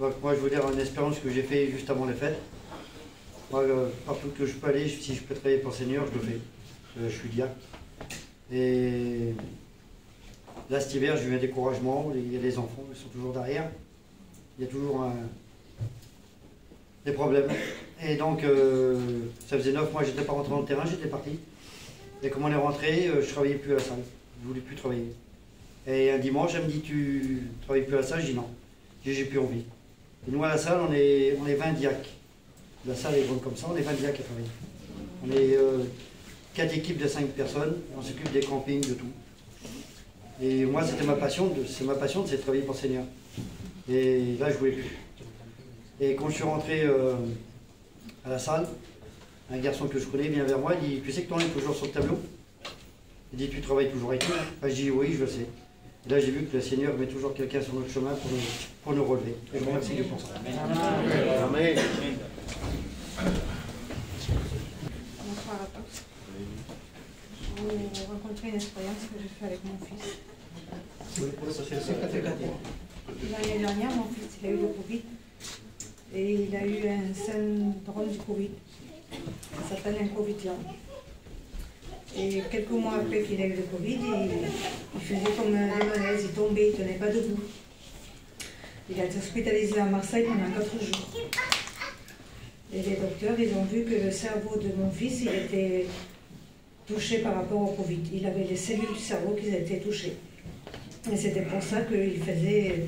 Donc moi je veux dire une expérience que j'ai fait juste avant les fêtes. Moi, partout que je peux aller, si je peux travailler pour le Seigneur, je le fais. Je suis diacre. Et là cet hiver, j'ai eu un découragement, il y a des enfants, ils sont toujours derrière. Il y a toujours des problèmes. Et donc, ça faisait 9 mois que je n'étais pas rentré dans le terrain, j'étais parti. Et comme on est rentré, je ne travaillais plus à la salle. Je ne voulais plus travailler. Et un dimanche, elle me dit, tu ne travailles plus à la salle? Je dis non. J'ai plus envie. Et nous, à la salle, on est 20 diacres. La salle est grande comme ça, on est 20 diacres à travailler. On est 4 équipes de 5 personnes. On s'occupe des campings, de tout. Et moi, c'était ma passion, c'est de travailler pour le Seigneur. Et là, je ne voulais plus. Et quand je suis rentré à la salle, un garçon que je connais vient vers moi, il dit, tu sais que ton nom est toujours sur le tableau? Il dit, tu travailles toujours avec nous? Enfin, je dis, oui, je le sais. Et là, j'ai vu que le Seigneur met toujours quelqu'un sur notre chemin pour nous relever. Et je vous remercie Dieu pour ça. Amen. Bonsoir à tous. Je vais vous raconter une expérience que j'ai faite avec mon fils. L'année dernière, mon fils il a eu le Covid. Et il a eu un syndrome du Covid. Ça s'appelle un Covid lent. Et quelques mois après qu'il a eu le Covid, il faisait comme des malaises, il tombait, il ne tenait pas debout. Il a été hospitalisé à Marseille pendant 4 jours. Et les docteurs, ils ont vu que le cerveau de mon fils, il était touché par rapport au Covid. Il avait les cellules du cerveau qui étaient touchées. Et c'était pour ça qu'il faisait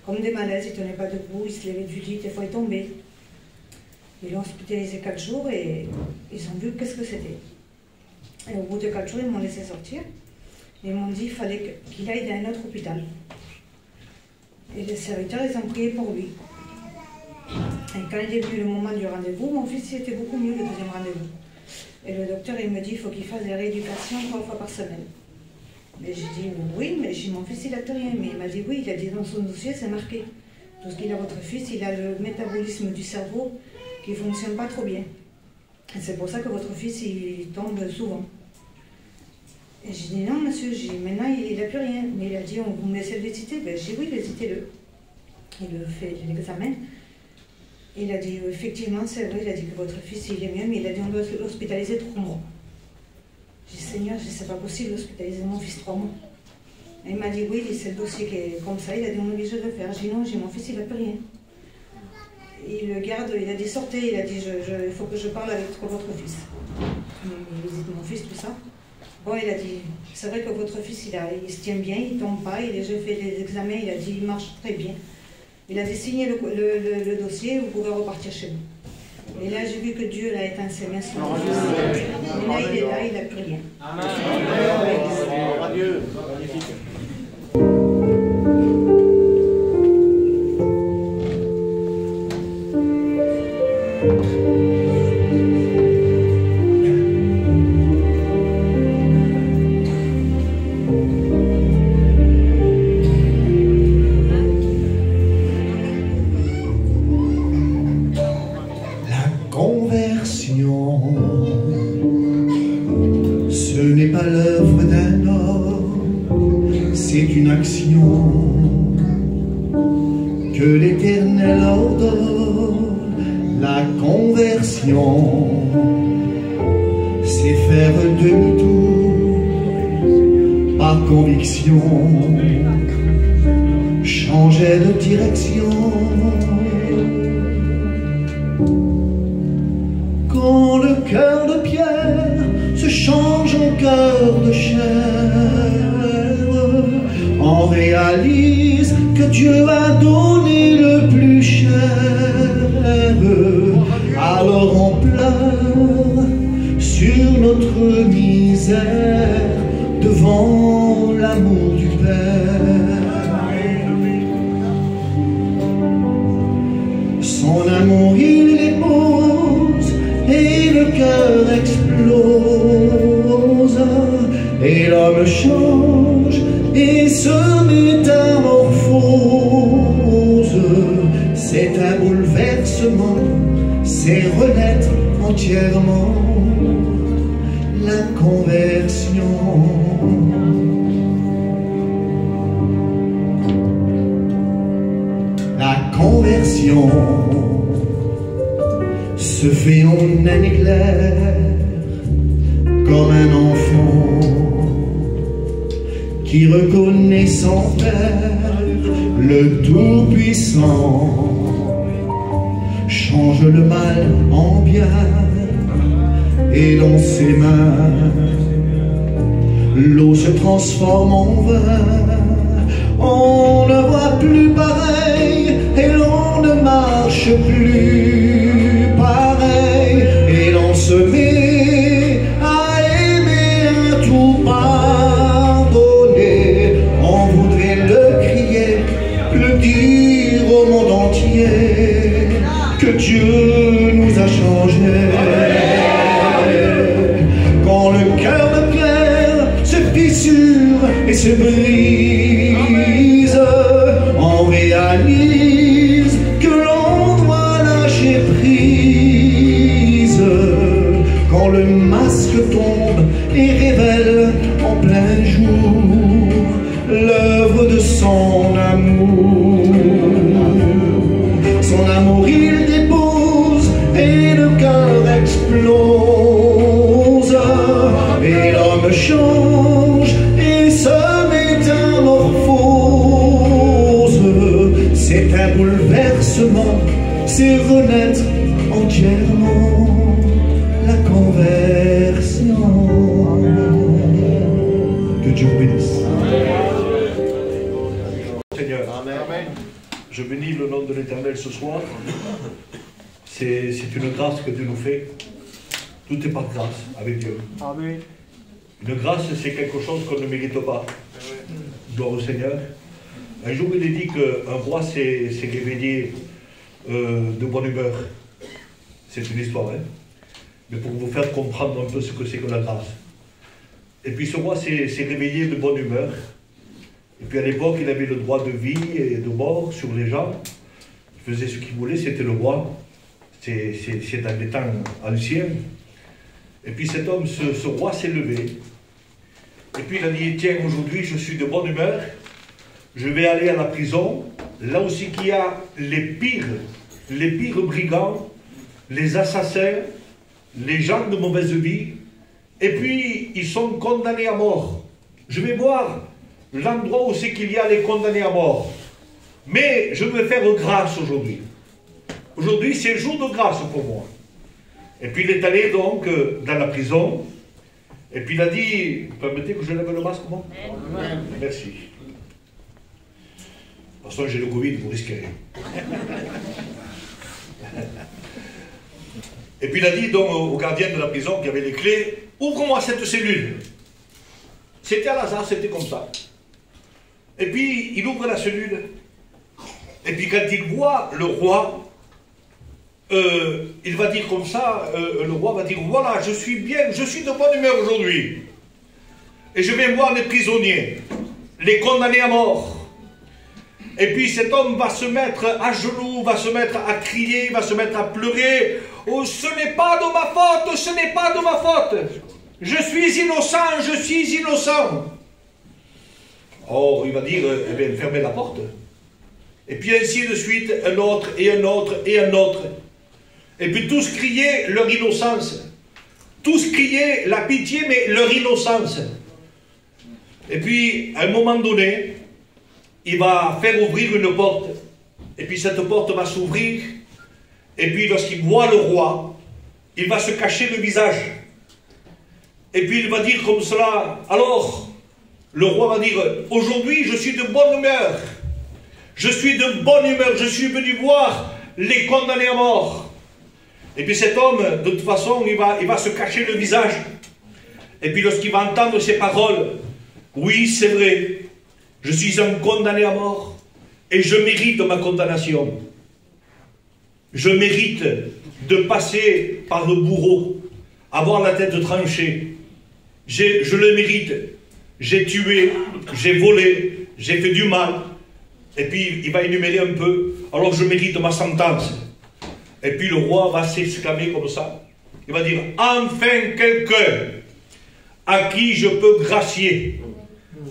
comme des malaises, il ne tenait pas debout, il se levait du lit, des fois il tombait. Ils l'ont hospitalisé 4 jours et ils ont vu qu'est-ce que c'était. Et au bout de 4 jours, ils m'ont laissé sortir. Ils m'ont dit qu'il fallait qu'il aille dans un autre hôpital. Et les serviteurs, ils ont prié pour lui. Et quand il est venu le moment du rendez-vous, mon fils était beaucoup mieux le deuxième rendez-vous. Et le docteur, il me dit qu'il faut qu'il fasse des rééducations 3 fois par semaine. Mais j'ai dit oui, mais j'ai dit, mon fils, il n'a plus rien. Mais il m'a dit oui, il a dit dans son dossier, c'est marqué. Tout ce qu'il a, votre fils, il a le métabolisme du cerveau qui ne fonctionne pas trop bien. Et c'est pour ça que votre fils, il tombe souvent. Et j'ai dit non, monsieur, maintenant, il n'a plus rien. Mais il a dit, on vous me laisse le visiter. Ben, j'ai dit oui, visitez-le. Il fait l'examen. Il a dit, effectivement, c'est vrai, il a dit que votre fils, il est mieux, mais il a dit, on doit l'hospitaliser 3 mois. J'ai dit, Seigneur, c'est pas possible d'hospitaliser mon fils 3 mois. Et il m'a dit, oui, c'est le dossier qui est comme ça, il a dit, on est obligé de le faire. J'ai dit, non, mon fils, il n'a plus rien. Il le garde, il a dit, sortez, il a dit, il faut que je parle avec votre fils. Il visite mon fils, tout ça. Bon, il a dit, c'est vrai que votre fils, il se tient bien, il ne tombe pas, j'ai fait les examens, il a dit, il marche très bien. Il a dit, signez le dossier, vous pouvez repartir chez vous. Et là, j'ai vu que Dieu a éteint ses mains sur mon fils. Et là, il est là, il n'a plus rien. Amen. Dieu. Magnifique. Ce n'est pas l'œuvre d'un homme, c'est une action que l'Éternel ordonne. La conversion, c'est faire demi-tour par conviction, changer de direction. Quand le cœur de pierre se change en cœur de chair, on réalise que Dieu a donné le plus cher. Alors on pleure sur notre misère devant l'amour du Père. Son amour il dépose et le cœur explose, et l'homme change et se métamorphose. C'est un bouleversement, c'est renaître entièrement, la conversion. La conversion se fait en un éclair, comme un enfant qui reconnaît son Père, le Tout-Puissant. Change le mal en bien, et dans ses mains l'eau se transforme en vin. On ne voit plus pareil et l'on ne marche plus pareil, et l'on se met à aimer, à tout pardonner. On voudrait le crier, le dire au monde entier, que Dieu nous a changés. Quand le cœur de pierre se fissure et se brise, on réalise que l'on doit lâcher prise. Quand le masque tombe et révèle en plein jour l'œuvre de son amour. Son amour il dépose et le cœur explose, et l'homme change et se métamorphose. C'est un bouleversement, c'est renaître entièrement, la conversion. Que Dieu vous bénisse. Seigneur, Amen. je bénis le nom de l'Éternel ce soir. C'est une grâce que Dieu nous fait. Tout est par grâce avec Dieu. Amen. Une grâce, c'est quelque chose qu'on ne mérite pas. Gloire au Seigneur. Un jour, il est dit qu'un roi s'est réveillé de bonne humeur. C'est une histoire, hein? Mais pour vous faire comprendre un peu ce que c'est que la grâce. Et puis ce roi s'est réveillé de bonne humeur. Et puis à l'époque, il avait le droit de vie et de mort sur les gens. Il faisait ce qu'il voulait, c'était le roi. C'est dans les temps anciens. Et puis cet homme, ce roi s'est levé. Et puis il a dit, tiens, aujourd'hui je suis de bonne humeur. Je vais aller à la prison. Là aussi qu'il y a les pires brigands, les assassins, les gens de mauvaise vie. Et puis ils sont condamnés à mort. Je vais voir l'endroit où c'est qu'il y a les condamnés à mort. Mais je vais faire grâce aujourd'hui. Aujourd'hui, c'est jour de grâce pour moi. Et puis il est allé donc dans la prison. Et puis il a dit, permettez que je lève le masque, moi? Amen. Merci. De toute façon, j'ai le Covid, vous risquez rien. Et puis il a dit donc au gardien de la prison qui avait les clés, ouvre-moi cette cellule. C'était à hasard, c'était comme ça. Et puis il ouvre la cellule. Et puis quand il voit le roi, il va dire comme ça, le roi va dire, voilà, je suis bien, je suis de bonne humeur aujourd'hui. Et je vais voir les prisonniers, les condamnés à mort. Et puis cet homme va se mettre à genoux, va se mettre à crier, va se mettre à pleurer. Oh, ce n'est pas de ma faute, ce n'est pas de ma faute. Je suis innocent, je suis innocent. Or, il va dire, eh bien, fermez la porte. Et puis ainsi de suite, un autre, et un autre, et un autre. Et puis tous criaient leur innocence. Tous criaient la pitié, mais leur innocence. Et puis, à un moment donné, il va faire ouvrir une porte. Et puis cette porte va s'ouvrir. Et puis lorsqu'il voit le roi, il va se cacher le visage. Et puis il va dire comme cela, alors, le roi va dire, aujourd'hui je suis de bonne humeur. Je suis de bonne humeur, je suis venu voir les condamnés à mort. Et puis cet homme, de toute façon, il va se cacher le visage. Et puis lorsqu'il va entendre ces paroles, oui, c'est vrai, je suis un condamné à mort et je mérite ma condamnation. Je mérite de passer par le bourreau, avoir la tête tranchée. Je le mérite. J'ai tué, j'ai volé, j'ai fait du mal. Et puis il va énumérer un peu. Alors je mérite ma sentence. Et puis le roi va s'exclamer comme ça. Il va dire, enfin quelqu'un à qui je peux gracier.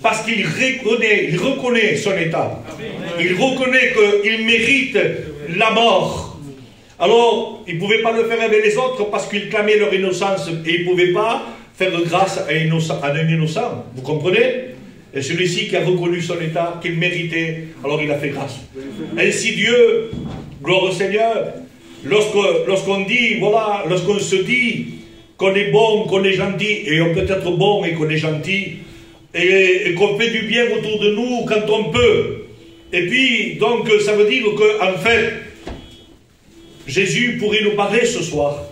parce qu'il reconnaît son état. Il reconnaît qu'il mérite la mort. Alors, il ne pouvait pas le faire avec les autres parce qu'ils clamaient leur innocence et il ne pouvait pas faire grâce à un innocent. Vous comprenez? Et celui-ci qui a reconnu son état, qu'il méritait, alors il a fait grâce. Ainsi Dieu, gloire au Seigneur, lorsqu'on dit, voilà, lorsqu'on se dit qu'on est bon, qu'on est gentil, et on peut être bon et qu'on est gentil, et qu'on fait du bien autour de nous quand on peut. Et puis, donc, ça veut dire qu'en fait, Jésus pourrait nous parler ce soir.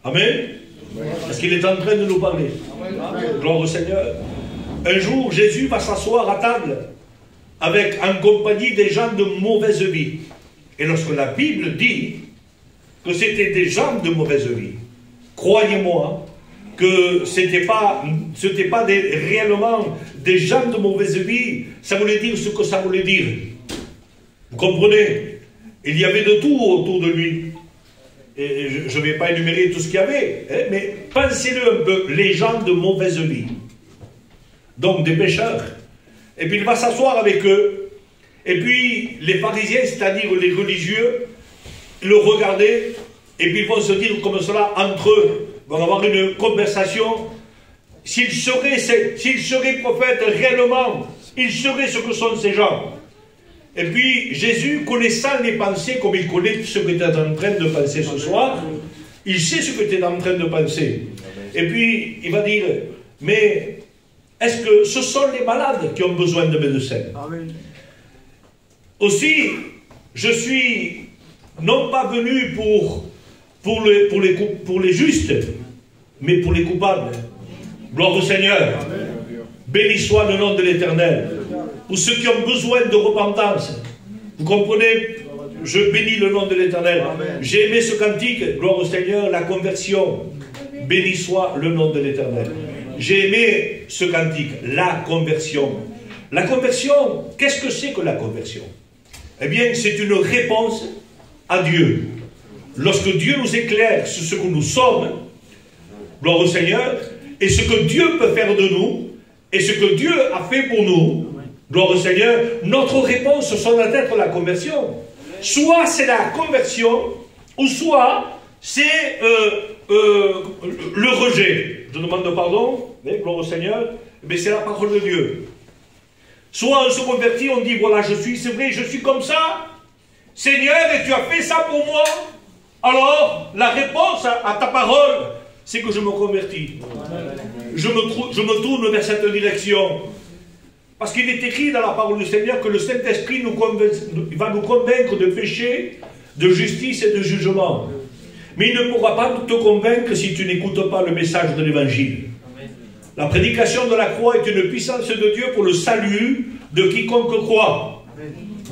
Amen. Parce qu'il est en train de nous parler. Gloire au Seigneur. Un jour, Jésus va s'asseoir à table en compagnie des gens de mauvaise vie. Et lorsque la Bible dit que c'était des gens de mauvaise vie, croyez-moi que ce n'était pas réellement des gens de mauvaise vie. Ça voulait dire ce que ça voulait dire. Vous comprenez? Il y avait de tout autour de lui. Et je ne vais pas énumérer tout ce qu'il y avait, hein, mais pensez-le un peu, les gens de mauvaise vie. Donc des pécheurs. Et puis il va s'asseoir avec eux. Et puis les pharisiens, c'est-à-dire les religieux, le regardaient. Et puis ils vont se dire comme cela entre eux. Ils vont avoir une conversation. S'ils seraient prophètes réellement, ils seraient ce que sont ces gens. Et puis Jésus, connaissant les pensées comme il connaît ce que tu es en train de penser ce soir, il sait ce que tu es en train de penser. Et puis il va dire, mais est-ce que ce sont les malades qui ont besoin de médecins? Aussi, je suis non pas venu pour les justes, mais pour les coupables. Gloire au Seigneur. Béni soit le nom de l'Éternel. Pour ceux qui ont besoin de repentance. Vous comprenez? Je bénis le nom de l'Éternel. J'ai aimé ce cantique, gloire au Seigneur, la conversion. Béni soit le nom de l'Éternel. J'ai aimé ce cantique, la conversion. La conversion, qu'est-ce que c'est que la conversion? Eh bien, c'est une réponse à Dieu. Lorsque Dieu nous éclaire sur ce que nous sommes, gloire au Seigneur, et ce que Dieu peut faire de nous, et ce que Dieu a fait pour nous, gloire au Seigneur, notre réponse, ça doit être la conversion. Soit c'est la conversion, ou soit c'est le rejet. Je demande pardon, mais gloire au Seigneur, mais c'est la parole de Dieu. Soit on se convertit, on dit, voilà, c'est vrai, je suis comme ça, Seigneur, et tu as fait ça pour moi. Alors, la réponse à ta parole, c'est que je me convertis. Je me tourne vers cette direction. Parce qu'il est écrit dans la parole du Seigneur que le Saint-Esprit va nous convaincre de péché, de justice et de jugement. Mais il ne pourra pas te convaincre si tu n'écoutes pas le message de l'Évangile. La prédication de la croix est une puissance de Dieu pour le salut de quiconque croit.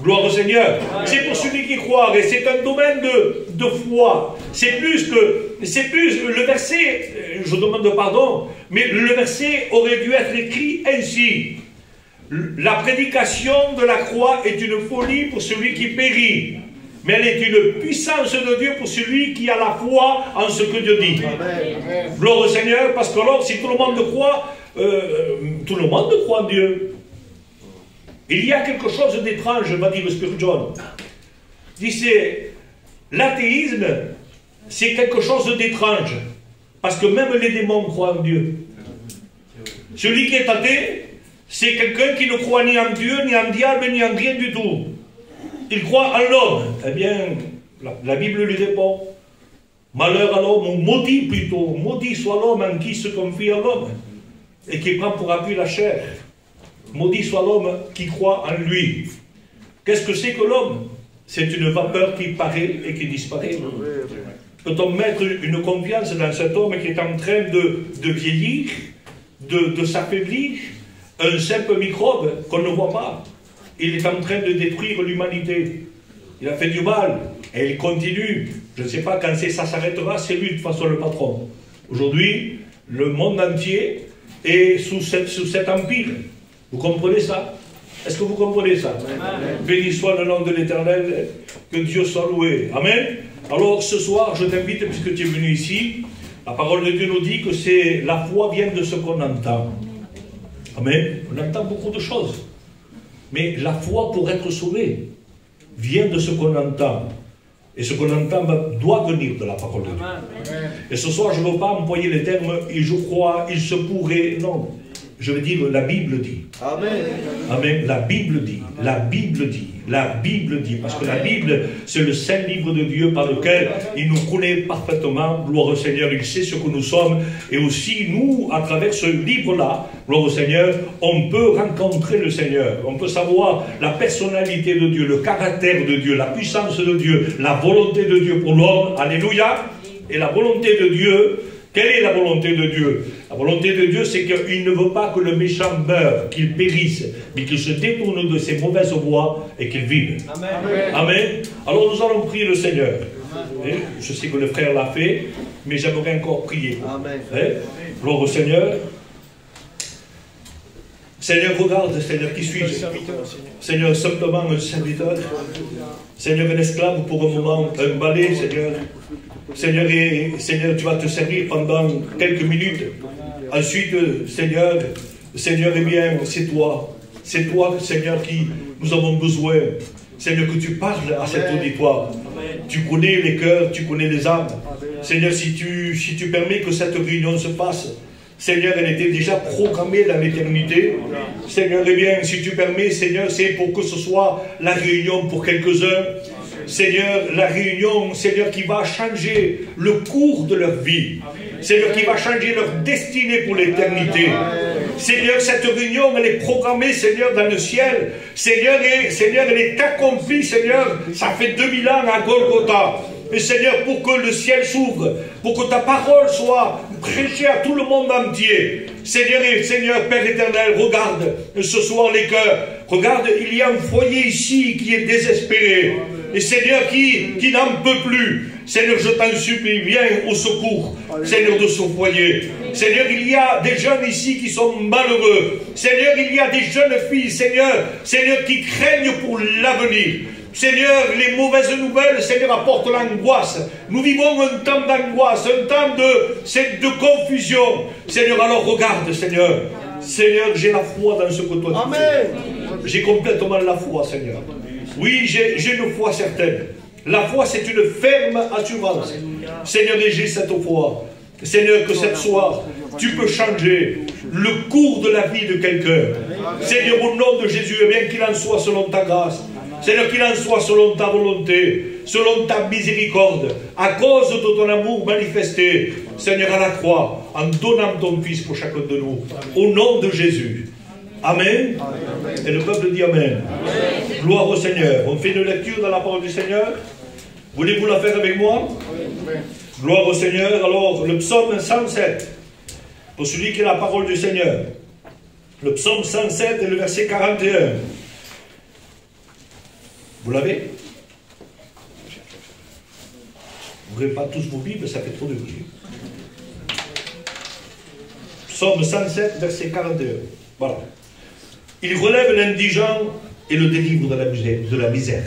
Gloire au Seigneur. C'est pour celui qui croit, et c'est un domaine de foi. C'est plus le verset, je demande pardon, mais le verset aurait dû être écrit ainsi. La prédication de la croix est une folie pour celui qui périt, mais elle est une puissance de Dieu pour celui qui a la foi en ce que Dieu dit. Amen. Gloire au Seigneur, parce que alors, si tout le monde croit, tout le monde croit en Dieu. Il y a quelque chose d'étrange, va dire le Spurgeon. Il dit, l'athéisme, c'est quelque chose d'étrange, parce que même les démons croient en Dieu. Celui qui est athée, c'est quelqu'un qui ne croit ni en Dieu, ni en diable, ni en rien du tout. Il croit en l'homme. Eh bien, la Bible lui répond, malheur à l'homme, ou maudit plutôt, maudit soit l'homme en qui se confie en l'homme, et qui prend pour appui la chair. Maudit soit l'homme qui croit en lui. Qu'est-ce que c'est que l'homme? C'est une vapeur qui paraît et qui disparaît. Peut-on mettre une confiance dans cet homme qui est en train de vieillir, de s'affaiblir? Un simple microbe qu'on ne voit pas. Il est en train de détruire l'humanité. Il a fait du mal. Et il continue. Je ne sais pas quand ça s'arrêtera, c'est lui de toute façon le patron. Aujourd'hui, le monde entier est sous cet empire. Vous comprenez ça? Est-ce que vous comprenez ça? Amen. Béni soit le nom de l'Éternel, que Dieu soit loué. Amen. Alors ce soir, je t'invite, puisque tu es venu ici, la parole de Dieu nous dit que la foi vient de ce qu'on entend. Amen. On entend beaucoup de choses. Mais la foi pour être sauvé vient de ce qu'on entend. Et ce qu'on entend doit venir de la parole de Dieu. Et ce soir, je ne veux pas employer les termes « et je crois »,« il se pourrait ». Non. Je veux dire, la Bible dit. Amen. Amen. La Bible dit. La Bible dit. La Bible dit. Parce que la Bible, c'est le saint livre de Dieu par lequel il nous connaît parfaitement. Gloire au Seigneur, il sait ce que nous sommes. Et aussi, nous, à travers ce livre-là, gloire au Seigneur, on peut rencontrer le Seigneur. On peut savoir la personnalité de Dieu, le caractère de Dieu, la puissance de Dieu, la volonté de Dieu pour l'homme. Alléluia. Et la volonté de Dieu, quelle est la volonté de Dieu? La volonté de Dieu, c'est qu'il ne veut pas que le méchant meure, qu'il périsse, mais qu'il se détourne de ses mauvaises voies et qu'il vive. Amen. Amen. Alors nous allons prier le Seigneur. Je sais que le frère l'a fait, mais j'aimerais encore prier. Amen. Gloire au Seigneur. Seigneur, regarde, Seigneur, qui suis-je? Seigneur, simplement un serviteur. Seigneur, un esclave pour un moment, un balai, Seigneur. Seigneur, Seigneur, tu vas te servir pendant quelques minutes. Ensuite, Seigneur, eh bien, c'est toi, Seigneur, qui nous avons besoin. Seigneur, que tu parles à cet auditoire. Tu connais les cœurs, tu connais les âmes. Seigneur, si tu permets que cette réunion se fasse, Seigneur, elle était déjà programmée dans l'éternité. Seigneur, eh bien, si tu permets, Seigneur, c'est pour que ce soit la réunion pour quelques-uns. Seigneur, la réunion, Seigneur, qui va changer le cours de leur vie. Seigneur, qui va changer leur destinée pour l'éternité. Seigneur, cette réunion, elle est programmée, Seigneur, dans le ciel. Seigneur, elle est accomplie, Seigneur. Ça fait 2000 ans à Golgotha. Et Seigneur, pour que le ciel s'ouvre, pour que ta parole soit prêchée à tout le monde entier. Seigneur, Père éternel, regarde ce soir les cœurs. Regarde, il y a un foyer ici qui est désespéré. Et Seigneur, qui n'en peut plus. Seigneur, je t'en supplie, viens au secours, Seigneur, de ce foyer. Seigneur, il y a des jeunes ici qui sont malheureux. Seigneur, il y a des jeunes filles, Seigneur, qui craignent pour l'avenir. Seigneur, les mauvaises nouvelles, Seigneur, apportent l'angoisse. Nous vivons un temps d'angoisse, un temps de confusion. Seigneur, alors regarde, Seigneur. Seigneur, j'ai la foi dans ce que toi tu fais. J'ai complètement la foi, Seigneur. Oui, j'ai une foi certaine. La foi, c'est une ferme assurance. Seigneur, et j'ai cette foi. Seigneur, que cette soir, tu peux changer le cours de la vie de quelqu'un. Seigneur, au nom de Jésus, et bien qu'il en soit selon ta grâce. Seigneur, qu'il en soit selon ta volonté, selon ta miséricorde, à cause de ton amour manifesté, Seigneur, à la croix, en donnant ton Fils pour chacun de nous. Au nom de Jésus. Amen. Et le peuple dit Amen. Amen. Gloire au Seigneur. On fait une lecture dans la parole du Seigneur. Voulez-vous la faire avec moi? Amen. Gloire au Seigneur. Alors, le psaume 107. Pour celui qui a la parole du Seigneur. Le psaume 107 et le verset 41. Vous l'avez? Vous n'ouvrez pas tous vos Bibles, ça fait trop de bruit. Psaume 107, verset 41. Voilà. Il relève l'indigent et le délivre de la misère.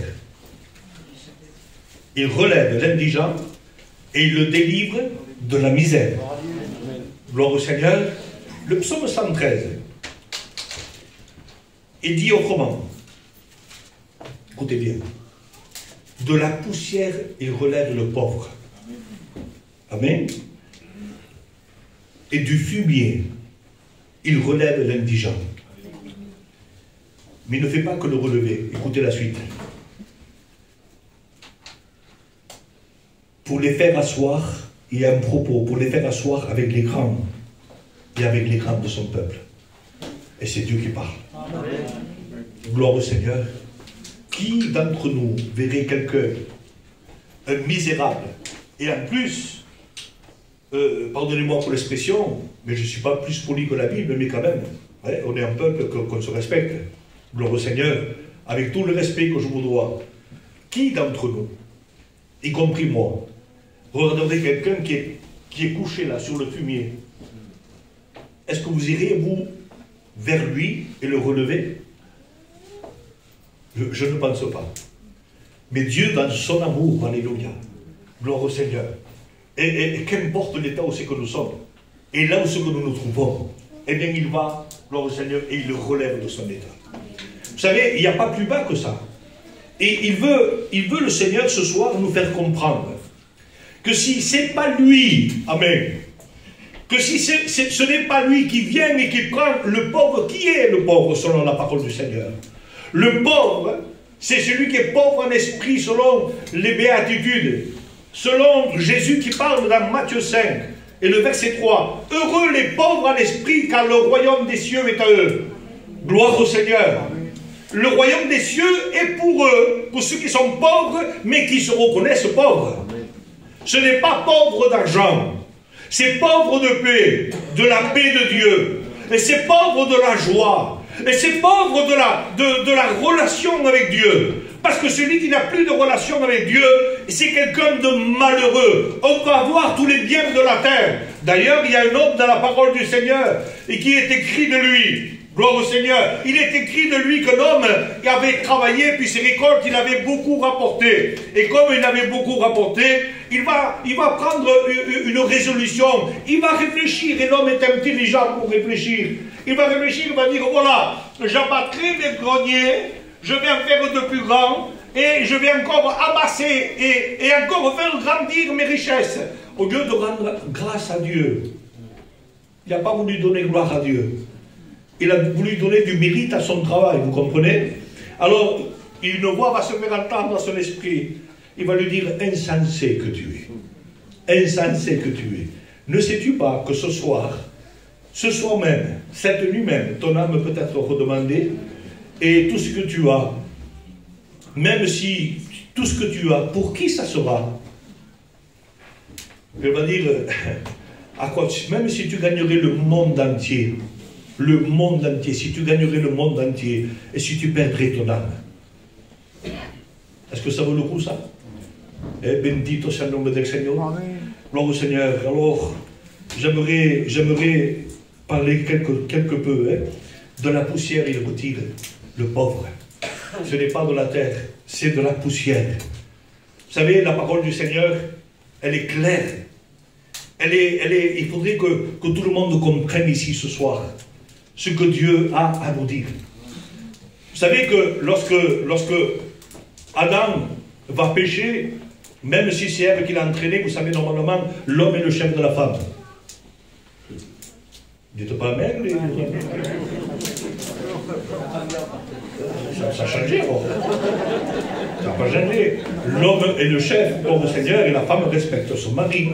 Il relève l'indigent et il le délivre de la misère. Gloire au Seigneur. Le psaume 113 est dit autrement. Écoutez bien. De la poussière, il relève le pauvre. Amen. Et du fumier, il relève l'indigent. Mais il ne fait pas que le relever. Écoutez la suite. Pour les faire asseoir, il y a un propos, pour les faire asseoir avec les grands et avec les grands de son peuple. Et c'est Dieu qui parle. Amen. Gloire au Seigneur. Qui d'entre nous verrait quelqu'un, un misérable, et en plus, pardonnez-moi pour l'expression, mais je ne suis pas plus poli que la Bible, mais quand même, ouais, on est un peuple qu'on se respecte. Gloire au Seigneur, avec tout le respect que je vous dois. Qui d'entre nous, y compris moi, regarderait quelqu'un qui est couché là sur le fumier? Est-ce que vous irez, vous, vers lui et le relever? Je ne pense pas. Mais Dieu, dans son amour, alléluia, gloire au Seigneur, et qu'importe l'état où c'est que nous sommes, et là où c'est que nous nous trouvons, eh bien il va gloire au Seigneur, et il le relève de son état. Vous savez, il n'y a pas plus bas que ça. Et il veut le Seigneur ce soir nous faire comprendre que si ce n'est pas lui, amen, que si ce n'est pas lui qui vient et qui prend le pauvre, qui est le pauvre selon la parole du Seigneur? Le pauvre, c'est celui qui est pauvre en esprit selon les béatitudes, selon Jésus qui parle dans Matthieu 5 et le verset 3. Heureux les pauvres en esprit, car le royaume des cieux est à eux. Gloire au Seigneur. Le royaume des cieux est pour eux, pour ceux qui sont pauvres, mais qui se reconnaissent pauvres. Ce n'est pas pauvre d'argent, c'est pauvre de paix, de la paix de Dieu, et c'est pauvre de la joie, et c'est pauvre de la relation avec Dieu. Parce que celui qui n'a plus de relation avec Dieu, c'est quelqu'un de malheureux. On peut avoir tous les biens de la terre. D'ailleurs, il y a un homme dans la parole du Seigneur, et qui est écrit de lui, gloire au Seigneur, il est écrit de lui qu'un homme avait travaillé, puis ses récoltes, il avait beaucoup rapporté. Et comme il avait beaucoup rapporté, il va prendre une résolution, il va réfléchir, et l'homme est intelligent pour réfléchir. Il va réfléchir, il va dire, voilà, j'abattrai mes greniers, je vais en faire de plus grands, et je vais encore amasser, et encore faire grandir mes richesses. Au lieu de rendre grâce à Dieu, il n'a pas voulu donner gloire à Dieu. Il a voulu donner du mérite à son travail, vous comprenez? Alors, une voix va se faire entendre dans son esprit. Il va lui dire, insensé que tu es. Insensé que tu es. Ne sais-tu pas que ce soir même, cette nuit même, ton âme peut être redemandée, et tout ce que tu as, même si tout ce que tu as, pour qui ça sera? Il va dire, à quoi, même si tu gagnerais le monde entier, si tu gagnerais le monde entier, et si tu perdrais ton âme, est-ce que ça vaut le coup, ça? Eh, bendito sea el nombre del Seigneur. Gloire au Seigneur. Alors, j'aimerais parler quelque peu de la poussière, il retire le pauvre. Ce n'est pas de la terre, c'est de la poussière. Vous savez, la parole du Seigneur, elle est claire. Il faudrait que tout le monde comprenne ici ce soir ce que Dieu a à nous dire. Vous savez que lorsque Adam va pécher, même si c'est Ève qui l'a entraîné, vous savez, normalement, l'homme est le chef de la femme. Dites pas amen, ça a changé, bon. Ça n'a pas changé. L'homme est le chef pour le Seigneur et la femme respecte son mari.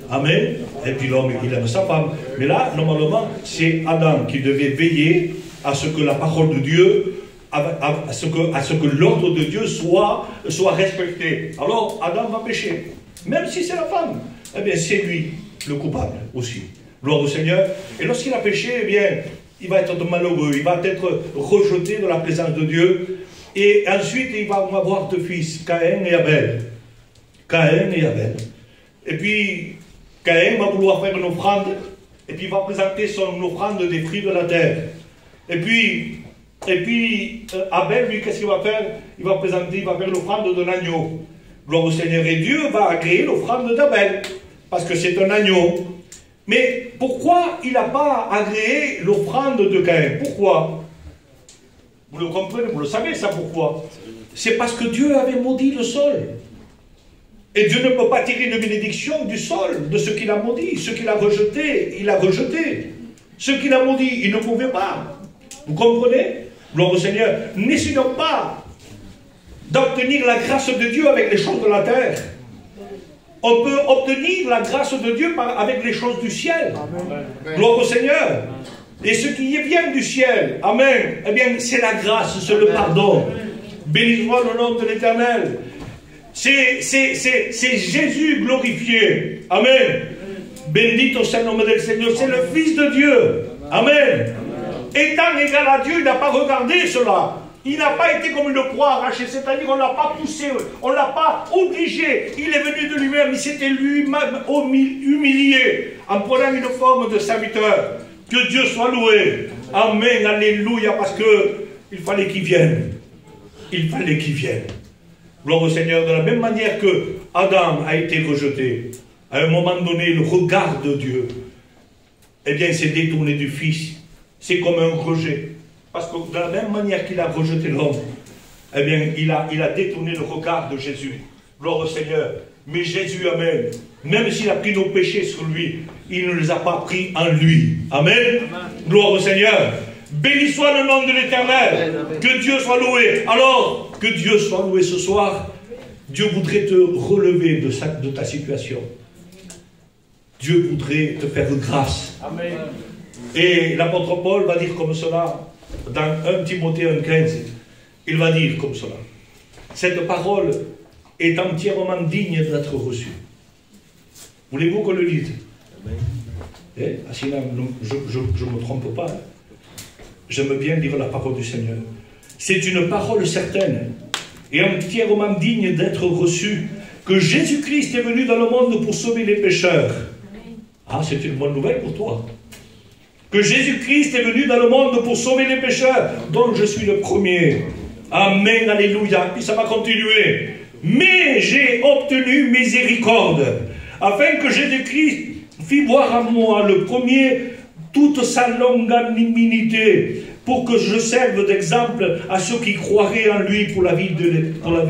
Amen. Et puis l'homme, il aime sa femme. Mais là, normalement, c'est Adam qui devait veiller à ce que la parole de Dieu, à ce que l'ordre de Dieu soit respecté. Alors, Adam va pécher. Même si c'est la femme, eh bien, c'est lui le coupable aussi. Gloire au Seigneur. Et lorsqu'il a péché, eh bien, il va être malheureux. Il va être rejeté de la présence de Dieu. Et ensuite, il va avoir deux fils, Caïn et Abel. Caïn et Abel. Et puis, Caïn va vouloir faire une offrande, et puis il va présenter son offrande des fruits de la terre. Et puis Abel, lui, qu'est-ce qu'il va faire? Il va faire l'offrande d'un agneau. Gloire au Seigneur. Et Dieu va agréer l'offrande d'Abel, parce que c'est un agneau. Mais pourquoi il n'a pas agréé l'offrande de Caïn? Pourquoi? Vous le comprenez, vous le savez ça pourquoi? C'est parce que Dieu avait maudit le sol. Et Dieu ne peut pas tirer une bénédiction du sol, de ce qu'il a maudit. Ce qu'il a rejeté, il a rejeté. Ce qu'il a maudit, il ne pouvait pas. Vous comprenez? Gloire au Seigneur. N'essayons pas d'obtenir la grâce de Dieu avec les choses de la terre. On peut obtenir la grâce de Dieu avec les choses du ciel. Amen. Gloire au Seigneur. Et ce qui vient du ciel, amen, eh bien, c'est la grâce, c'est le pardon. Béni soit le nom de l'Éternel. C'est Jésus glorifié. Amen. Bendito sea el nombre del Seigneur. C'est le Fils de Dieu. Amen. Étant égal à Dieu, il n'a pas regardé cela. Il n'a pas été comme une proie arrachée. C'est-à-dire, on ne l'a pas poussé, on ne l'a pas obligé. Il est venu de lui-même. Il s'était lui-même humilié en prenant une forme de serviteur. Que Dieu soit loué. Amen. Alléluia. Parce qu'il fallait qu'il vienne. Il fallait qu'il vienne. Gloire au Seigneur. De la même manière que Adam a été rejeté, à un moment donné, le regard de Dieu, eh bien, il s'est détourné du Fils. c'est comme un rejet. Parce que de la même manière qu'il a rejeté l'homme, eh bien, il a détourné le regard de Jésus. Gloire au Seigneur. Mais Jésus, amen, même s'il a pris nos péchés sur lui, il ne les a pas pris en lui. Amen. Amen. Gloire au Seigneur. Béni soit le nom de l'Éternel. Que Dieu soit loué. Alors, que Dieu soit loué ce soir. Dieu voudrait te relever de ta situation. Dieu voudrait te faire grâce. Amen. Et l'apôtre Paul va dire comme cela, dans 1 Timothée 1,15, il va dire comme cela. Cette parole est entièrement digne d'être reçue. Voulez-vous qu'on le lise? Eh, sinon, je ne me trompe pas. J'aime bien lire la parole du Seigneur. C'est une parole certaine et entièrement digne d'être reçue, que Jésus-Christ est venu dans le monde pour sauver les pécheurs. Ah, c'est une bonne nouvelle pour toi. Que Jésus-Christ est venu dans le monde pour sauver les pécheurs, dont je suis le premier. Amen, alléluia. Puis ça va continuer. Mais j'ai obtenu miséricorde, afin que Jésus-Christ fit voir à moi, le premier, toute sa longanimité, pour que je serve d'exemple à ceux qui croiraient en lui pour la vie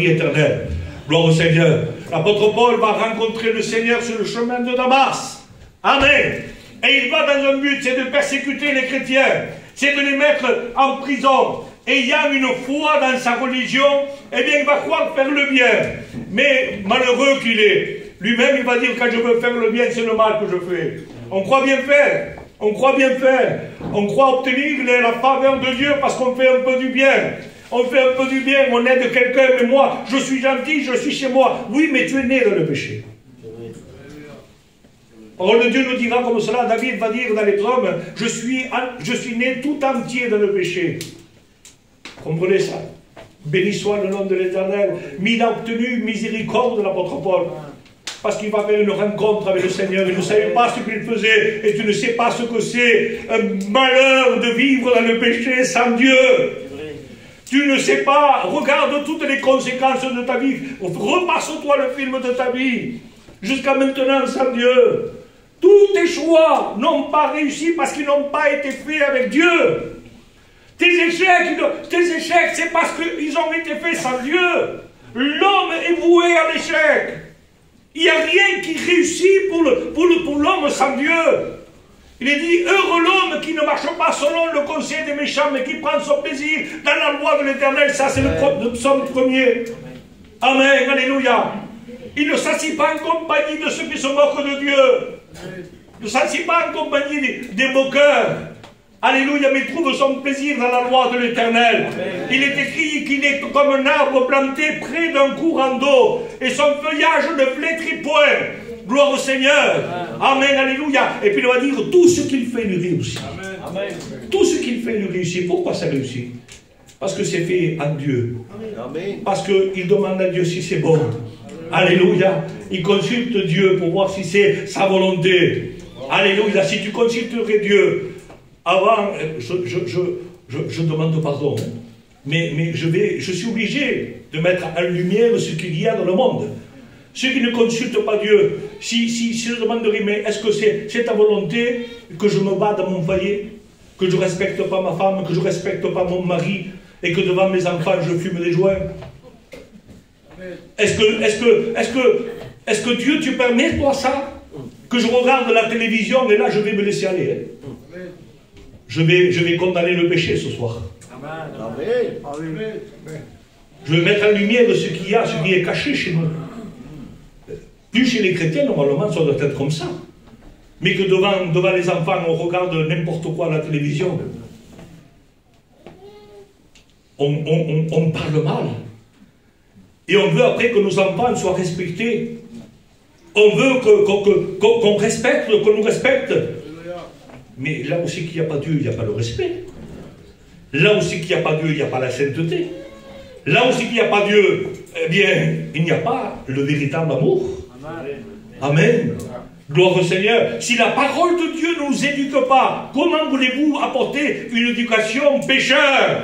éternelle. Gloire au Seigneur. L'apôtre Paul va rencontrer le Seigneur sur le chemin de Damas. Amen. Et il va dans un but, c'est de persécuter les chrétiens, c'est de les mettre en prison. Ayant une foi dans sa religion, eh bien il va croire faire le bien. Mais malheureux qu'il est, lui-même il va dire, quand je veux faire le bien, c'est le mal que je fais. On croit bien faire. On croit bien faire. On croit obtenir la faveur de Dieu parce qu'on fait un peu du bien. On fait un peu du bien, on aide quelqu'un, mais moi, je suis gentil, je suis chez moi. Oui, mais tu es né dans le péché. La parole de Dieu nous dira comme cela, David va dire dans les psaumes, je suis né tout entier dans le péché. Comprenez ça? Béni soit le nom de l'Éternel. Mais il a obtenu miséricorde de l'apôtre Paul. Parce qu'il va faire une rencontre avec le Seigneur. Il ne savait pas ce qu'il faisait. Et tu ne sais pas ce que c'est un malheur de vivre dans le péché sans Dieu. Tu ne sais pas. Regarde toutes les conséquences de ta vie. Repasse-toi le film de ta vie. Jusqu'à maintenant sans Dieu. Tous tes choix n'ont pas réussi parce qu'ils n'ont pas été faits avec Dieu. Tes échecs, c'est parce qu'ils ont été faits sans Dieu. L'homme est voué à l'échec. Il n'y a rien qui réussit pour l'homme sans Dieu. Il est dit, heureux l'homme qui ne marche pas selon le conseil des méchants, mais qui prend son plaisir dans la loi de l'Éternel. Ça, c'est le psaume 1er. Amen, alléluia. Il ne s'assit pas en compagnie de ceux qui se moquent de Dieu. Il ne s'assit pas en compagnie des moqueurs. Alléluia, mais il trouve son plaisir dans la loi de l'Éternel. Il est écrit qu'il est comme un arbre planté près d'un courant d'eau, et son feuillage ne flétrit point. Gloire au Seigneur. Amen, alléluia. Et puis il va dire, tout ce qu'il fait lui réussit. Amen. Tout ce qu'il fait lui réussit. Pourquoi ça réussit? Parce que c'est fait en Dieu. Amen. Parce qu'il demande à Dieu si c'est bon. Alléluia. Il consulte Dieu pour voir si c'est sa volonté. Alléluia. Si tu consulterais Dieu, avant, je demande pardon, mais je suis obligé de mettre en lumière ce qu'il y a dans le monde. Ceux qui ne consultent pas Dieu, si je demanderais, mais est-ce que c'est ta volonté que je me bats dans mon foyer, que je ne respecte pas ma femme, que je ne respecte pas mon mari, et que devant mes enfants je fume des joints? Est-ce que Dieu, tu permets toi ça? Que je regarde la télévision et là je vais me laisser aller, hein? Je vais condamner le péché ce soir. Amen. Je vais mettre en lumière ce qu'il y a, ce qui est caché chez nous. Plus chez les chrétiens, normalement, ça doit être comme ça. Mais que devant les enfants, on regarde n'importe quoi à la télévision. On parle mal. Et on veut après que nos enfants soient respectés. On veut qu'on respecte, qu'on nous respecte. Mais là aussi qu'il n'y a pas Dieu, il n'y a pas le respect. Là aussi qu'il n'y a pas Dieu, il n'y a pas la sainteté. Là aussi qu'il n'y a pas Dieu, eh bien, il n'y a pas le véritable amour. Amen. Gloire au Seigneur. Si la parole de Dieu ne nous éduque pas, comment voulez-vous apporter une éducation pécheur?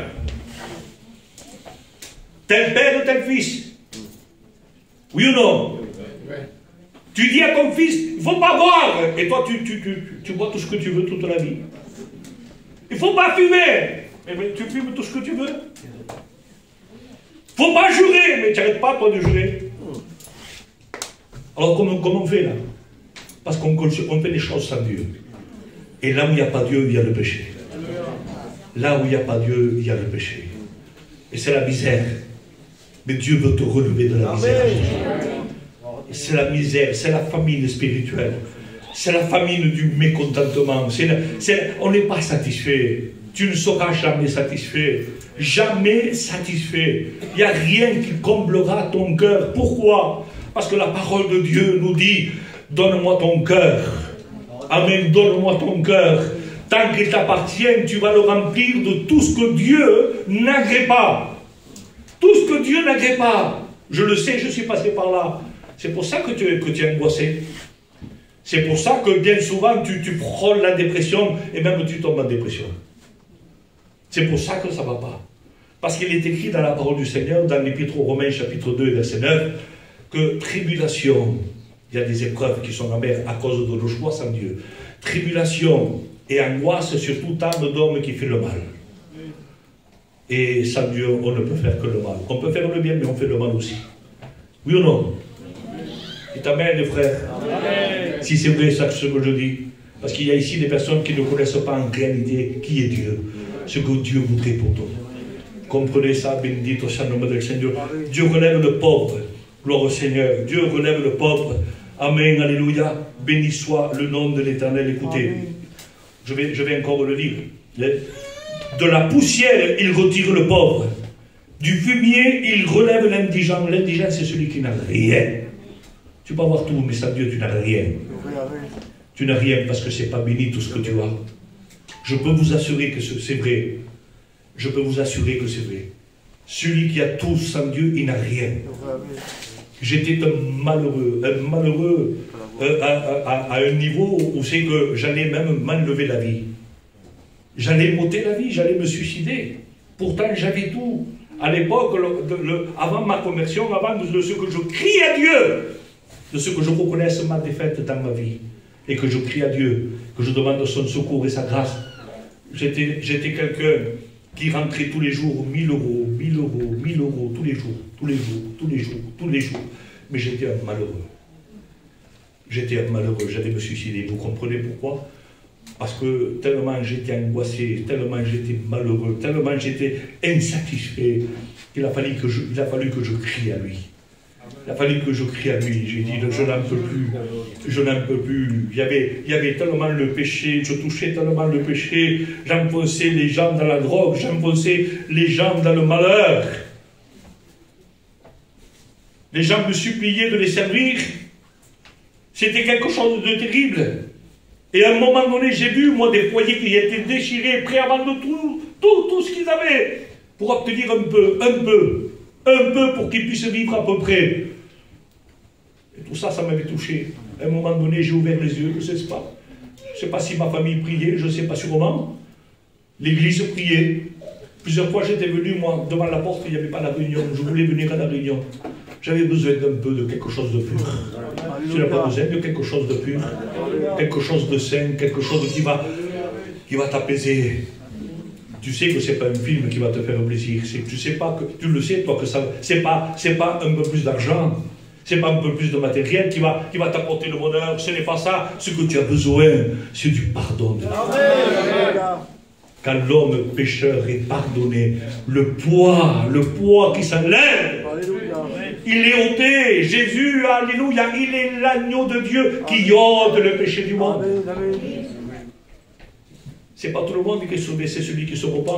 Tel père, tel fils. Oui ou non? Tu dis à ton fils, il ne faut pas boire. Et toi, tu bois tout ce que tu veux toute la vie. Il ne faut pas fumer. Mais tu fumes tout ce que tu veux. Il ne faut pas jurer, mais tu n'arrêtes pas, toi, de jurer. Alors, comment on fait, là? Parce qu'on fait les choses sans Dieu. Et là où il n'y a pas Dieu, il y a le péché. Là où il n'y a pas Dieu, il y a le péché. Et c'est la misère. Mais Dieu veut te relever de la misère. C'est la misère, c'est la famine spirituelle. C'est la famine du mécontentement. On n'est pas satisfait. Tu ne seras jamais satisfait. Jamais satisfait. Il n'y a rien qui comblera ton cœur. Pourquoi? Parce que la parole de Dieu nous dit, donne-moi ton cœur. Amen, donne-moi ton cœur. Tant qu'il t'appartient, tu vas le remplir de tout ce que Dieu n'agrée pas. Tout ce que Dieu n'agrée pas. Je le sais, je suis passé par là. C'est pour ça que tu es angoissé. C'est pour ça que bien souvent, tu frôles la dépression et même tu tombes en dépression. C'est pour ça que ça ne va pas. Parce qu'il est écrit dans la parole du Seigneur, dans l'Épître aux Romains, chapitre 2, verset 9, que tribulation, il y a des épreuves qui sont amères à cause de nos choix sans Dieu. Tribulation et angoisse sur toute âme d'homme qui fait le mal. Et sans Dieu, on ne peut faire que le mal. On peut faire le bien, mais on fait le mal aussi. Oui ou non? Et amen, les frères. Amen. Si c'est vrai ça, ce que je dis. Parce qu'il y a ici des personnes qui ne connaissent pas en réalité qui est Dieu. Ce que Dieu voudrait pour toi. Comprenez ça, bendito soit le nom du Seigneur. Dieu relève le pauvre. Gloire au Seigneur. Dieu relève le pauvre. Amen, alléluia. Béni soit le nom de l'Éternel. Écoutez, je vais encore le lire. De la poussière, il retire le pauvre. Du fumier, il relève l'indigent. L'indigent, c'est celui qui n'a rien. Tu peux avoir tout, mais sans Dieu, tu n'as rien. Tu n'as rien parce que ce n'est pas béni tout ce que tu as. Je peux vous assurer que c'est vrai. Je peux vous assurer que c'est vrai. Celui qui a tout sans Dieu, il n'a rien. J'étais un malheureux à un niveau où c'est que j'allais même m'enlever la vie. J'allais m'ôter la vie, j'allais me suicider. Pourtant, j'avais tout. À l'époque, avant ma conversion, avant de ce que je crie à Dieu, de ce que je reconnaisse ma défaite dans ma vie, et que je crie à Dieu, que je demande son secours et sa grâce. J'étais quelqu'un qui rentrait tous les jours 1000 euros, 1000 euros, 1000 euros, tous les jours, tous les jours, tous les jours, tous les jours. Mais j'étais un malheureux. J'étais un malheureux, j'allais me suicider. Vous comprenez pourquoi? Parce que tellement j'étais angoissé, tellement j'étais malheureux, tellement j'étais insatisfait, qu'il a fallu que je crie à lui. Il a fallu que je crie à lui. J'ai dit, je n'en peux plus. Je n'en peux plus. Il y avait tellement le péché, je touchais tellement le péché, j'enfonçais les gens dans la drogue, j'enfonçais les gens dans le malheur. Les gens me suppliaient de les servir. C'était quelque chose de terrible. Et à un moment donné, j'ai vu, moi, des foyers qui étaient déchirés, prêts à vendre tout ce qu'ils avaient, pour obtenir un peu pour qu'ils puissent vivre à peu près. Et tout ça, ça m'avait touché. À un moment donné, j'ai ouvert les yeux, je ne sais pas. Je ne sais pas si ma famille priait, je ne sais pas sûrement. L'église priait. Plusieurs fois, j'étais venu, moi, devant la porte, il n'y avait pas la réunion. Je voulais venir à la réunion. J'avais besoin d'un peu de quelque chose de pur. Tu n'as pas besoin de quelque chose de pur, quelque chose de sain, quelque chose qui va t'apaiser. Tu sais que ce n'est pas un film qui va te faire plaisir. Tu sais pas que, tu le sais, toi, que ça, c'est pas un peu plus d'argent, c'est pas un peu plus de matériel qui va t'apporter le bonheur. Ce n'est pas ça. Ce que tu as besoin, c'est du pardon de Dieu. Quand l'homme pécheur est pardonné, le poids qui s'enlève, il est ôté. Jésus, alléluia, il est l'agneau de Dieu qui ôte le péché du monde. C'est pas tout le monde qui est sauvé, c'est celui qui se repent.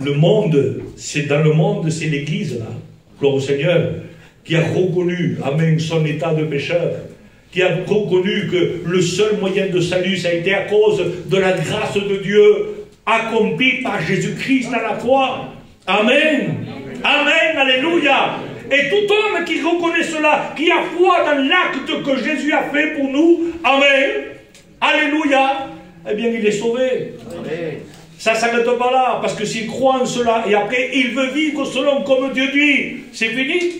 Le monde, dans le monde, c'est l'Église, là, gloire au Seigneur, qui a reconnu, amen, son état de pécheur, qui a reconnu que le seul moyen de salut, ça a été à cause de la grâce de Dieu, accomplie par Jésus-Christ à la croix. Amen. Amen, alléluia. Et tout homme qui reconnaît cela, qui a foi dans l'acte que Jésus a fait pour nous, amen, alléluia, eh bien il est sauvé. Amen. Ça ne s'arrête pas là, parce que s'il croit en cela, et après il veut vivre selon comme Dieu dit, c'est fini.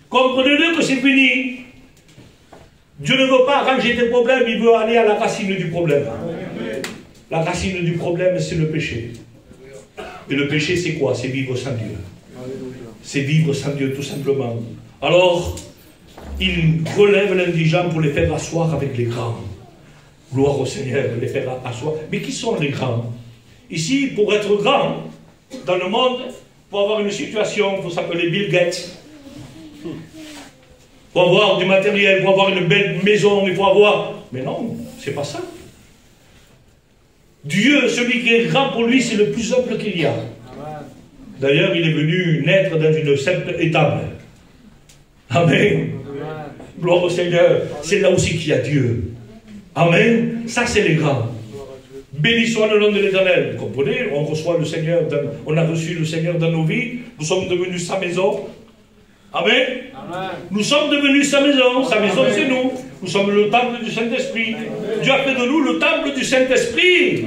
Comprenez-le que c'est fini. Dieu ne veut pas arranger tes problèmes, il veut aller à la racine du problème. La racine du problème, c'est le péché. Et le péché, c'est quoi? C'est vivre sans Dieu. C'est vivre sans Dieu, tout simplement. Alors, il relève l'indigent pour les faire asseoir avec les grands. Gloire au Seigneur, les faire asseoir. Mais qui sont les grands? Ici, pour être grand, dans le monde, pour avoir une situation, il faut s'appeler Bill Gates. Il faut avoir du matériel, il faut avoir une belle maison, il faut avoir... Mais non, c'est pas ça. Dieu, celui qui est grand pour lui, c'est le plus humble qu'il y a. D'ailleurs, il est venu naître dans une simple étable. Amen. Gloire au Seigneur. C'est là aussi qu'il y a Dieu. Amen. Ça, c'est les grands. Béni soit le nom de l'Éternel. Vous comprenez? On reçoit le Seigneur, on a reçu le Seigneur dans nos vies. Nous sommes devenus sa maison. Amen. Amen. Nous sommes devenus sa maison. Sa maison, c'est nous. Nous sommes le temple du Saint-Esprit. Dieu a fait de nous le temple du Saint-Esprit.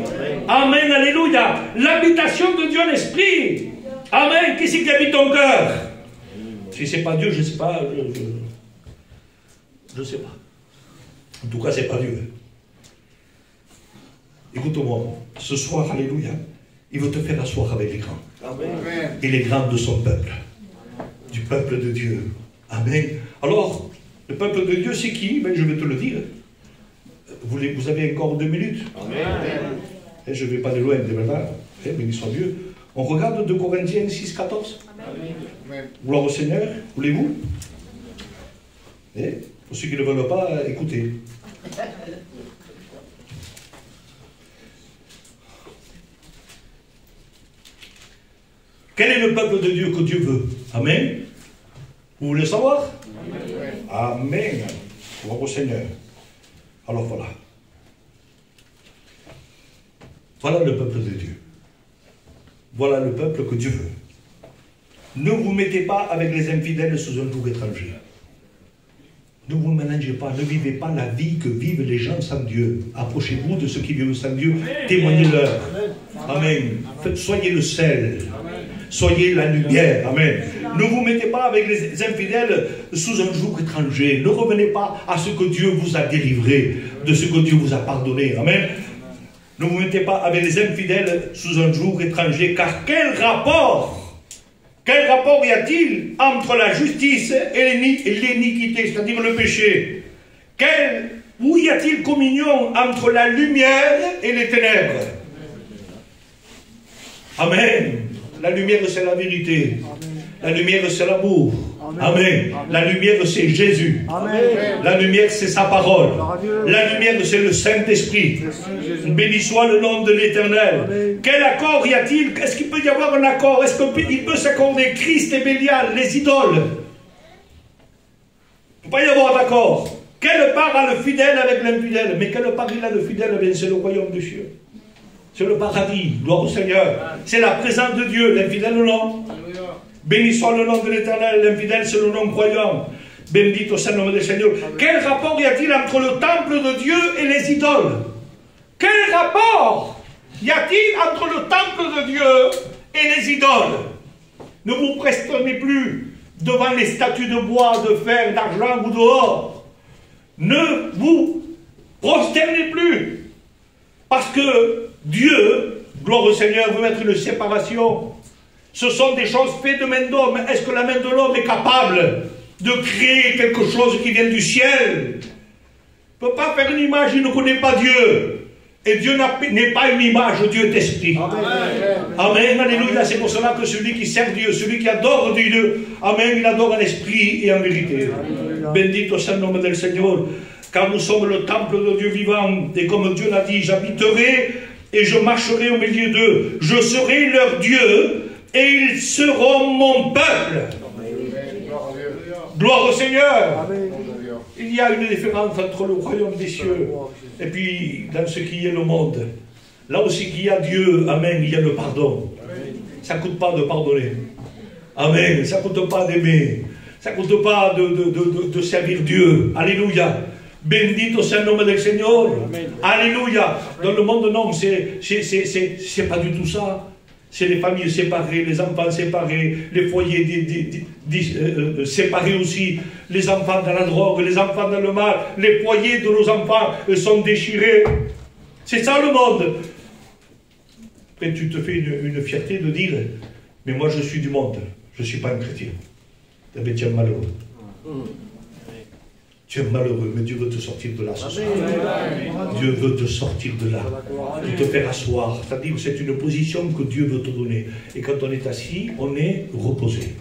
Amen. Alléluia. L'habitation de Dieu l'Esprit. Amen. Qui c'est qui habite ton cœur? Si ce n'est pas Dieu, je ne sais pas. Je ne sais pas. En tout cas, ce n'est pas Dieu. Écoute-moi, ce soir, alléluia, il veut te faire asseoir avec les grands. Amen. Et les grands de son peuple. Du peuple de Dieu. Amen. Alors, le peuple de Dieu, c'est qui? Ben, je vais te le dire. Vous avez encore 2 minutes. Amen. Et je ne vais pas de loin, de maintenant. Béni soit Dieu. On regarde 2 Corinthiens 6, 14. Amen. Gloire au Seigneur. Voulez-vous? Et pour ceux qui ne veulent pas, écoutez. Quel est le peuple de Dieu que Dieu veut? Amen. Vous voulez savoir? Amen. Amen. Gloire au Seigneur. Alors voilà. Voilà le peuple de Dieu. Voilà le peuple que Dieu veut. Ne vous mettez pas avec les infidèles sous un joug étranger. Ne vous mélangez pas, ne vivez pas la vie que vivent les gens sans Dieu. Approchez-vous de ceux qui vivent sans Dieu, témoignez-leur. Amen. Soyez le sel. Soyez la lumière. Amen. Ne vous mettez pas avec les infidèles sous un joug étranger. Ne revenez pas à ce que Dieu vous a délivré, de ce que Dieu vous a pardonné. Amen. Ne vous mettez pas avec les infidèles sous un joug étranger, car quel rapport y a-t-il entre la justice et l'iniquité, c'est-à-dire le péché? Où y a-t-il communion entre la lumière et les ténèbres? Amen. La lumière, c'est la vérité. La lumière, c'est l'amour. Amen. La lumière, c'est Jésus. Amen. La lumière, c'est sa parole. La lumière, c'est le Saint-Esprit. Béni soit le nom de l'Éternel. Quel accord y a-t-il? Est-ce qu'il peut y avoir un accord? Est-ce qu'il peut s'accorder Christ et Bélial, les idoles? Il ne peut pas y avoir d'accord. Quelle part a le fidèle avec l'infidèle? Mais quelle part il a le fidèle? C'est le royaume des cieux. C'est le paradis. Gloire au Seigneur. C'est la présence de Dieu. L'infidèle, non. Béni soit le nom de l'Éternel. L'infidèle, c'est le non-croyant. Bendito soit le nom du Seigneur. Quel rapport y a-t-il entre le temple de Dieu et les idoles? Quel rapport y a-t-il entre le temple de Dieu et les idoles? Ne vous prosternez plus devant les statues de bois, de fer, d'argent ou d'or. Ne vous prosternez plus. Parce que Dieu, gloire au Seigneur, veut mettre une séparation. Ce sont des choses faites de main d'homme. Est-ce que la main de l'homme est capable de créer quelque chose qui vient du ciel? Il ne peut pas faire une image, il ne connaît pas Dieu. Et Dieu n'est pas une image, Dieu est esprit. Amen. Amen, alléluia. C'est pour cela que celui qui sert Dieu, celui qui adore Dieu, amen, il adore en esprit et en vérité. Bendito soit le nom du Seigneur. Car nous sommes le temple de Dieu vivant. Et comme Dieu l'a dit, j'habiterai et je marcherai au milieu d'eux. Je serai leur Dieu et ils seront mon peuple. Gloire au Seigneur. Amen. Il y a une différence entre le royaume des cieux et puis dans ce qui est le monde. Là aussi qu'il y a Dieu, amen, il y a le pardon. Ça ne coûte pas de pardonner. Amen. Ça ne coûte pas d'aimer. Ça ne coûte pas de servir Dieu. Alléluia. Bendito soit le nom du Seigneur. Amen. Alléluia. Dans le monde, non, c'est pas du tout ça. C'est les familles séparées, les enfants séparés, les foyers séparés aussi, les enfants dans la drogue, les enfants dans le mal, les foyers de nos enfants sont déchirés. C'est ça le monde. Après, tu te fais une fierté de dire, mais moi je suis du monde, je ne suis pas un chrétien. Eh bien, tu es malheureux. Tu es malheureux, mais Dieu veut te sortir de là ce soir. Dieu veut te sortir de là, de te faire asseoir. C'est-à-dire que c'est une position que Dieu veut te donner. Et quand on est assis, on est reposé.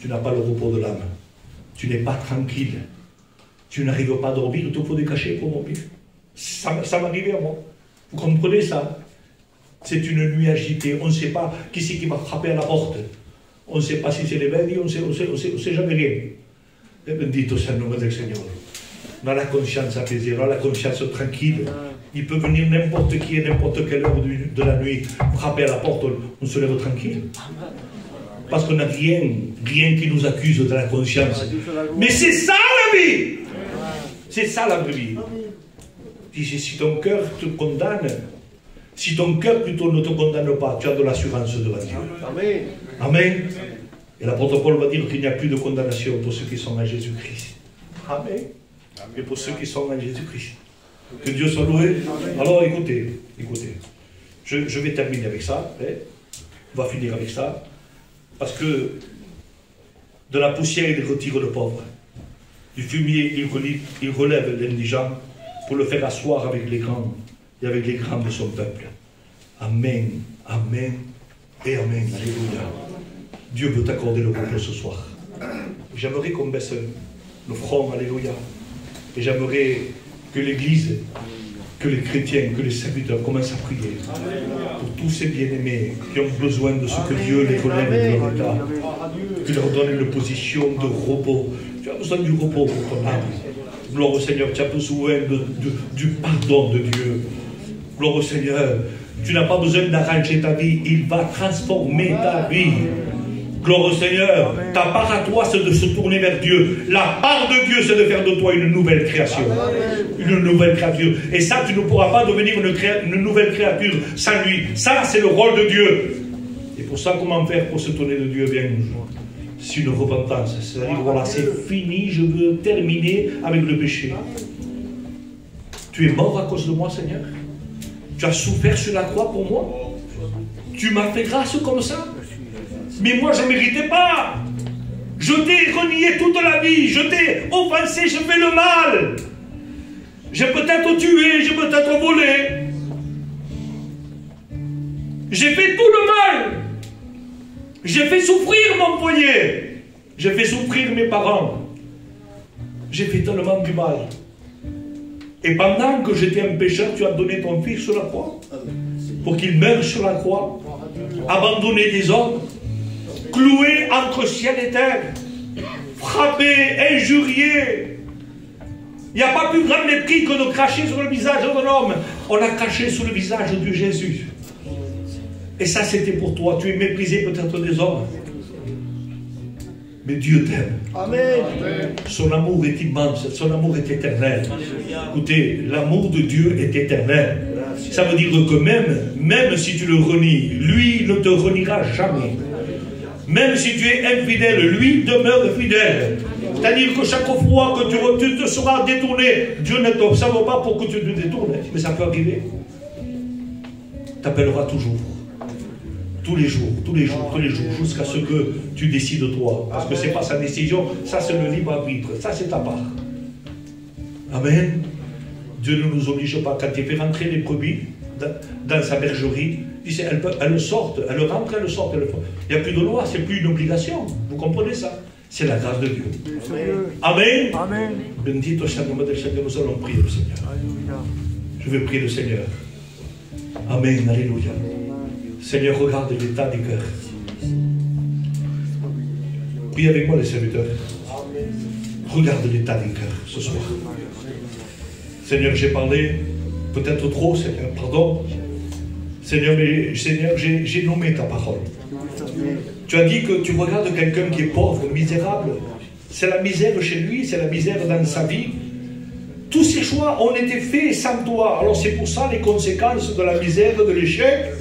Tu n'as pas le repos de l'âme. Tu n'es pas tranquille. Tu n'arrives pas à dormir, il te faut des cachets pour dormir. Ça m'arrivait à moi. Vous comprenez ça? C'est une nuit agitée. On ne sait pas qui c'est qui va frapper à la porte. On ne sait pas si c'est les bébés, on ne sait jamais rien. Et bendito soit le nom du Seigneur. On a la conscience apaisée, on a la conscience tranquille. Il peut venir n'importe qui à n'importe quelle heure de la nuit, frapper à la porte, on se lève tranquille. Parce qu'on n'a rien qui nous accuse de la conscience. Mais c'est ça la vie! C'est ça la vraie vie. Si ton cœur te condamne, si ton cœur plutôt ne te condamne pas, tu as de l'assurance devant Dieu. Amen. Amen. Et l'apôtre Paul va dire qu'il n'y a plus de condamnation pour ceux qui sont en Jésus-Christ. Amen. Et pour ceux qui sont en Jésus-Christ. Que Dieu soit loué. Alors écoutez. Je vais terminer avec ça. On va finir avec ça. Parce que de la poussière, il retire le pauvre. Du fumier, il relève l'indigent pour le faire asseoir avec les grands et avec les grands de son peuple. Amen, amen et amen. Alléluia. Dieu veut t'accorder le repos ce soir. J'aimerais qu'on baisse le front, alléluia. Et j'aimerais que l'Église, que les chrétiens, que les serviteurs commencent à prier pour tous ces bien-aimés qui ont besoin de ce que Dieu les relève de leur état, qu'il leur donne une position de repos. Tu as besoin du repos pour ton âme. Gloire au Seigneur, tu as besoin du pardon de Dieu. Gloire au Seigneur, tu n'as pas besoin d'arranger ta vie, il va transformer ta vie. Gloire au Seigneur, ta part à toi c'est de se tourner vers Dieu. La part de Dieu c'est de faire de toi une nouvelle création. Une nouvelle créature. Et ça tu ne pourras pas devenir une nouvelle créature sans lui. Ça c'est le rôle de Dieu. Et pour ça comment faire pour se tourner de Dieu? Bien, c'est une repentance. C'est-à-dire voilà c'est fini, je veux terminer avec le péché. Tu es mort à cause de moi Seigneur. Tu as souffert sur la croix pour moi. Tu m'as fait grâce comme ça. Mais moi, je ne méritais pas. Je t'ai renié toute la vie. Je t'ai offensé, j'ai fait le mal. J'ai peut-être tué, j'ai peut-être volé. J'ai fait tout le mal. J'ai fait souffrir mon foyer. J'ai fait souffrir mes parents. J'ai fait tellement du mal. Et pendant que j'étais un pécheur, tu as donné ton fils sur la croix. Pour qu'il meure sur la croix. Abandonné des hommes. Cloué entre ciel et terre, frappé, injurié. Il n'y a pas plus grand mépris que de cracher sur le visage d'un homme. On a craché sur le visage de Jésus. Et ça, c'était pour toi. Tu es méprisé peut-être des hommes. Mais Dieu t'aime. Amen. Son amour est immense. Son amour est éternel. Écoutez, l'amour de Dieu est éternel. Ça veut dire que même si tu le renies, lui ne te reniera jamais. Même si tu es infidèle, lui demeure fidèle. C'est-à-dire que chaque fois que tu te seras détourné, Dieu ne t'observe pas pour que tu te détournes. Mais ça peut arriver. T'appellera toujours. Tous les jours, jusqu'à ce que tu décides toi. Parce que ce n'est pas sa décision, ça c'est le libre arbitre. Ça c'est ta part. Amen. Dieu ne nous oblige pas. Quand il fait rentrer les brebis dans sa bergerie, elles sortent, elles rentrent, elles sortent. Il n'y a plus de loi, c'est plus une obligation. Vous comprenez ça? C'est la grâce de Dieu. Amen. Amen. Bendito soit le nom du Seigneur. Nous allons prier le Seigneur. Je vais prier le Seigneur. Amen. Alléluia. Seigneur, regarde l'état des cœurs. Prie avec moi les serviteurs. Regarde l'état des cœurs ce soir. Seigneur, j'ai parlé peut-être trop, Seigneur, pardon. Seigneur, j'ai nommé ta parole. Tu as dit que tu regardes quelqu'un qui est pauvre, misérable. C'est la misère chez lui, c'est la misère dans sa vie. Tous ces choix ont été faits sans toi. Alors c'est pour ça les conséquences de la misère, de l'échec.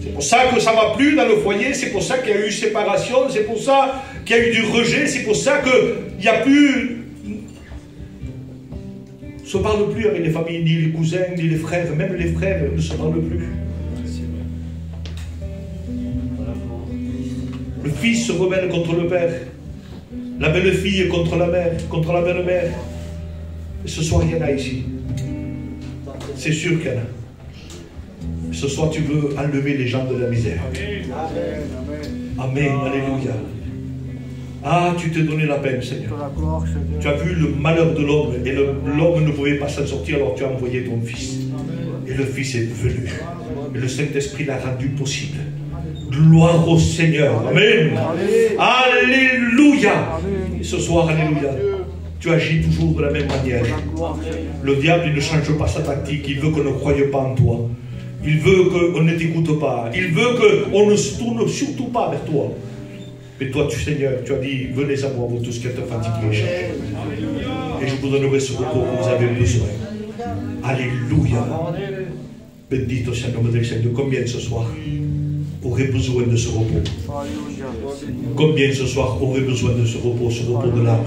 C'est pour ça que ça ne va plus dans le foyer, c'est pour ça qu'il y a eu séparation, c'est pour ça qu'il y a eu du rejet, c'est pour ça qu'il n'y a plus... On ne se parle plus avec les familles, ni les cousins, ni les frères, même les frères ne se parlent plus. fils se rebelle contre le père. La belle-fille contre la mère, contre la belle-mère. Ce soir, il y en a ici. C'est sûr qu'il y en a. Ce soir, tu veux enlever les gens de la misère. Amen, alléluia. Ah, tu t'es donné la peine, Seigneur. Tu as vu le malheur de l'homme et l'homme ne pouvait pas s'en sortir, alors tu as envoyé ton fils. Et le fils est venu. Et le Saint-Esprit l'a rendu possible. Gloire au Seigneur. Amen. Alléluia. Et ce soir, alléluia, tu agis toujours de la même manière. Le diable, il ne change pas sa tactique. Il veut qu'on ne croie pas en toi. Il veut qu'on ne t'écoute pas. Il veut qu'on ne se tourne surtout pas vers toi. Mais toi, Seigneur, tu as dit, venez à moi, vous tous qui êtes fatigués et chargés. Et je vous donnerai ce repos que vous avez besoin. Alléluia. Bendito sea el nombre del Seigneur. Combien ce soir aurait besoin de ce repos? Combien ce soir aurait besoin de ce repos de l'âme,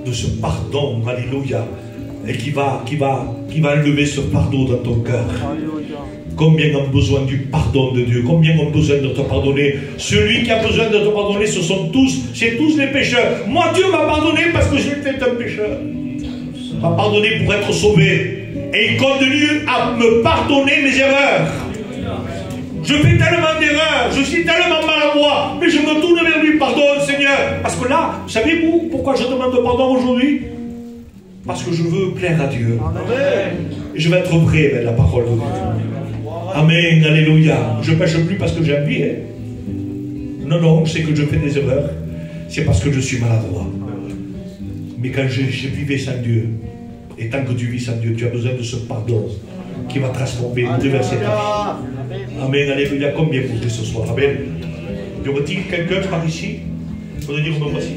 de ce pardon, alléluia, et qui va enlever ce fardeau dans ton cœur? Combien ont besoin du pardon de Dieu? Combien ont besoin de te pardonner? Celui qui a besoin de te pardonner, c'est tous les pécheurs. Moi, Dieu m'a pardonné parce que j'étais un pécheur. Il m'a pardonné pour être sauvé. Et il continue à me pardonner mes erreurs. Je fais tellement d'erreurs, je suis tellement maladroit, mais je me tourne vers lui, pardonne Seigneur. Parce que là, savez-vous pourquoi je demande pardon aujourd'hui? Parce que je veux plaire à Dieu. Amen. Et je vais être vrai avec la parole de Dieu. Amen, alléluia. Je ne pêche plus parce que j'ai envie. Hein? Non, c'est que je fais des erreurs. C'est parce que je suis maladroit. Mais quand je vivais sans Dieu, et tant que tu vis sans Dieu, tu as besoin de ce pardon qui va transformer, bouleverser ta vie. Amen, alléluia. Combien vous êtes ce soir? Amen. Y aurait-il quelqu'un par ici pour dire me voici?